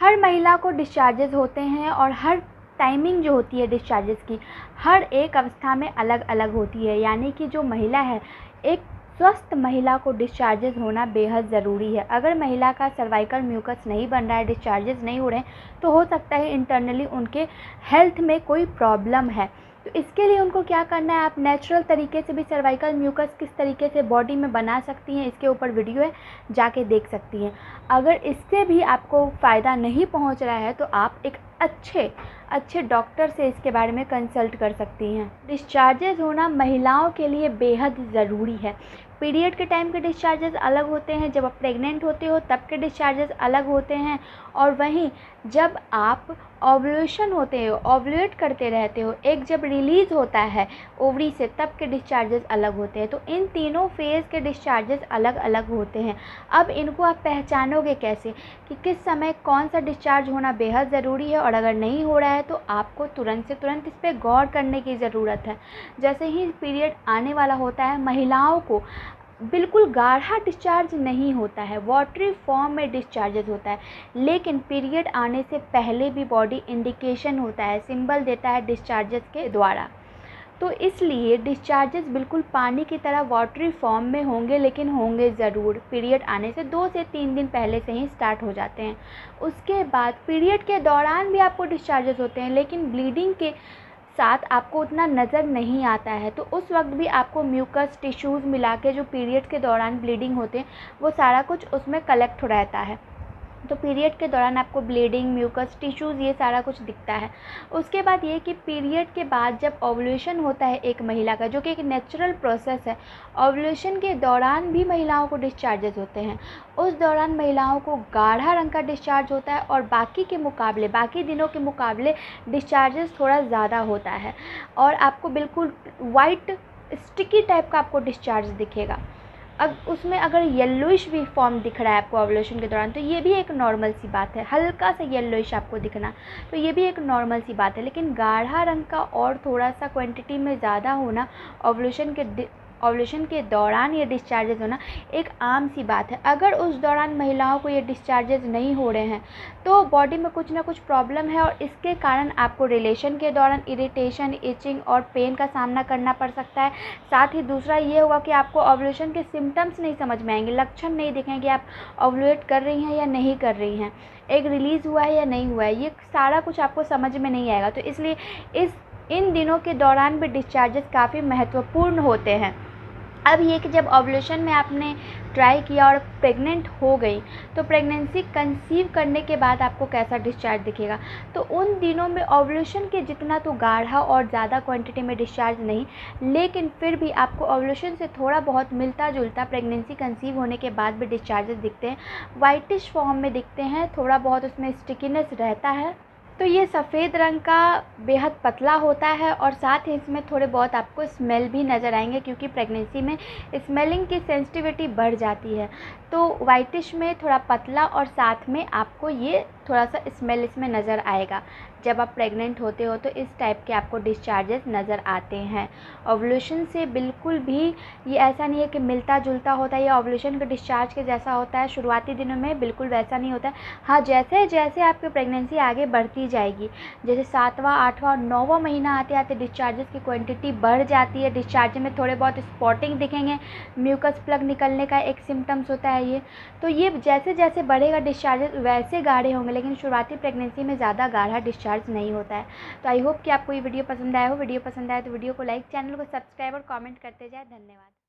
हर महिला को डिस्चार्जेस होते हैं और हर टाइमिंग जो होती है डिस्चार्जेस की हर एक अवस्था में अलग अलग होती है। यानी कि जो महिला है, एक स्वस्थ महिला को डिस्चार्जेस होना बेहद ज़रूरी है। अगर महिला का सर्वाइकल म्यूकस नहीं बन रहा है, डिस्चार्जेस नहीं हो रहे हैं, तो हो सकता है इंटरनली उनके हेल्थ में कोई प्रॉब्लम है। तो इसके लिए उनको क्या करना है, आप नेचुरल तरीके से भी सर्वाइकल म्यूकस किस तरीके से बॉडी में बना सकती हैं, इसके ऊपर वीडियो है, जाके देख सकती हैं। अगर इससे भी आपको फ़ायदा नहीं पहुंच रहा है तो आप एक अच्छे डॉक्टर से इसके बारे में कंसल्ट कर सकती हैं। डिस्चार्जेस होना महिलाओं के लिए बेहद ज़रूरी है। पीरियड के टाइम के डिस्चार्जेस अलग होते हैं, जब आप प्रेग्नेंट होते हो तब के डिस्चार्जेस अलग होते हैं, और वहीं जब आप ओव्यूलेशन होते हो, ओव्यूलेट करते रहते हो, एक जब रिलीज़ होता है ओवरी से तब के डिस्चार्जेस अलग होते हैं। तो इन तीनों फेज़ के डिस्चार्जेस अलग अलग होते हैं। अब इनको आप पहचानोगे कैसे कि किस समय कौन सा डिस्चार्ज होना बेहद ज़रूरी है, और अगर नहीं हो रहा है तो आपको तुरंत से तुरंत इस पर गौर करने की ज़रूरत है। जैसे ही पीरियड आने वाला होता है, महिलाओं को बिल्कुल गाढ़ा डिस्चार्ज नहीं होता है, वाटरी फॉर्म में डिस्चार्जेस होता है, लेकिन पीरियड आने से पहले भी बॉडी इंडिकेशन होता है, सिंबल देता है डिस्चार्जेस के द्वारा। तो इसलिए डिस्चार्जेस बिल्कुल पानी की तरह वाटरी फॉर्म में होंगे, लेकिन होंगे ज़रूर। पीरियड आने से 2 से 3 दिन पहले से ही स्टार्ट हो जाते हैं। उसके बाद पीरियड के दौरान भी आपको डिस्चार्जेस होते हैं, लेकिन ब्लीडिंग के साथ आपको उतना नज़र नहीं आता है। तो उस वक्त भी आपको म्यूकस टिश्यूज़ मिला के जो पीरियड के दौरान ब्लीडिंग होते हैं, वो सारा कुछ उसमें कलेक्ट रहता है। तो पीरियड के दौरान आपको ब्लीडिंग, म्यूकस टिश्यूज़, ये सारा कुछ दिखता है। उसके बाद ये कि पीरियड के बाद जब ओव्यूलेशन होता है एक महिला का, जो कि एक नेचुरल प्रोसेस है, ओव्यूलेशन के दौरान भी महिलाओं को डिस्चार्जेस होते हैं। उस दौरान महिलाओं को गाढ़ा रंग का डिस्चार्ज होता है, और बाकी दिनों के मुकाबले डिस्चार्जेस थोड़ा ज़्यादा होता है, और आपको बिल्कुल वाइट स्टिकी टाइप का आपको डिस्चार्ज दिखेगा। अब उसमें अगर येलोइश भी फॉर्म दिख रहा है आपको ओव्यूलेशन के दौरान, तो ये भी एक नॉर्मल सी बात है। हल्का सा येलोइश आपको दिखना, तो ये भी एक नॉर्मल सी बात है। लेकिन गाढ़ा रंग का और थोड़ा सा क्वांटिटी में ज़्यादा होना ओव्यूलेशन के दौरान ये डिस्चार्जेस होना एक आम सी बात है। अगर उस दौरान महिलाओं को ये डिस्चार्जेस नहीं हो रहे हैं तो बॉडी में कुछ ना कुछ प्रॉब्लम है, और इसके कारण आपको रिलेशन के दौरान इरिटेशन, इचिंग और पेन का सामना करना पड़ सकता है। साथ ही दूसरा ये होगा कि आपको ओव्यूलेशन के सिम्टम्स नहीं समझ में आएंगे, लक्षण नहीं दिखेंगे कि आप ओव्यूलेट कर रही हैं या नहीं कर रही हैं, एग रिलीज़ हुआ है या नहीं हुआ है, ये सारा कुछ आपको समझ में नहीं आएगा। तो इसलिए इन दिनों के दौरान भी डिस्चार्जेस काफ़ी महत्वपूर्ण होते हैं। अब ये कि जब ओव्यूलेशन में आपने ट्राई किया और प्रेग्नेंट हो गई, तो प्रेगनेंसी कंसीव करने के बाद आपको कैसा डिस्चार्ज दिखेगा। तो उन दिनों में ओव्यूलेशन के जितना तो गाढ़ा और ज़्यादा क्वांटिटी में डिस्चार्ज नहीं, लेकिन फिर भी आपको ओव्यूलेशन से थोड़ा बहुत मिलता जुलता प्रेगनेंसी कंसीव होने के बाद भी डिस्चार्जेस दिखते हैं। वाइटिश फॉर्म में दिखते हैं, थोड़ा बहुत उसमें स्टिकीनेस रहता है। तो ये सफ़ेद रंग का बेहद पतला होता है, और साथ ही इसमें थोड़े बहुत आपको स्मेल भी नज़र आएंगे, क्योंकि प्रेगनेंसी में स्मेलिंग की सेंसिटिविटी बढ़ जाती है। तो वाइटिश में थोड़ा पतला, और साथ में आपको ये थोड़ा सा स्मेल इसमें नज़र आएगा। जब आप प्रेग्नेंट होते हो तो इस टाइप के आपको डिस्चार्जेस नज़र आते हैं। ओव्यूलेशन से बिल्कुल भी ये ऐसा नहीं है कि मिलता जुलता होता है, या ओव्यूलेशन के डिस्चार्ज के जैसा होता है शुरुआती दिनों में, बिल्कुल वैसा नहीं होता है। हाँ, जैसे जैसे आपकी प्रेगनेंसी आगे बढ़ती जाएगी, जैसे 7वां, 8वां और 9वां महीना आते आते डिस्चार्जेस की क्वांटिटी बढ़ जाती है। डिस्चार्ज में थोड़े बहुत स्पॉटिंग दिखेंगे, म्यूकस प्लग निकलने का एक सिम्टम्स होता है ये। तो ये जैसे जैसे बढ़ेगा डिस्चार्जेस वैसे गाढ़े होंगे, लेकिन शुरुआती प्रेगनेंसी में ज़्यादा गाढ़ा डिस्चार्ज नहीं होता है। तो आई होप कि आपको ये वीडियो पसंद आया हो। वीडियो पसंद आया तो वीडियो को लाइक, चैनल को सब्सक्राइब और कमेंट करते जाए। धन्यवाद।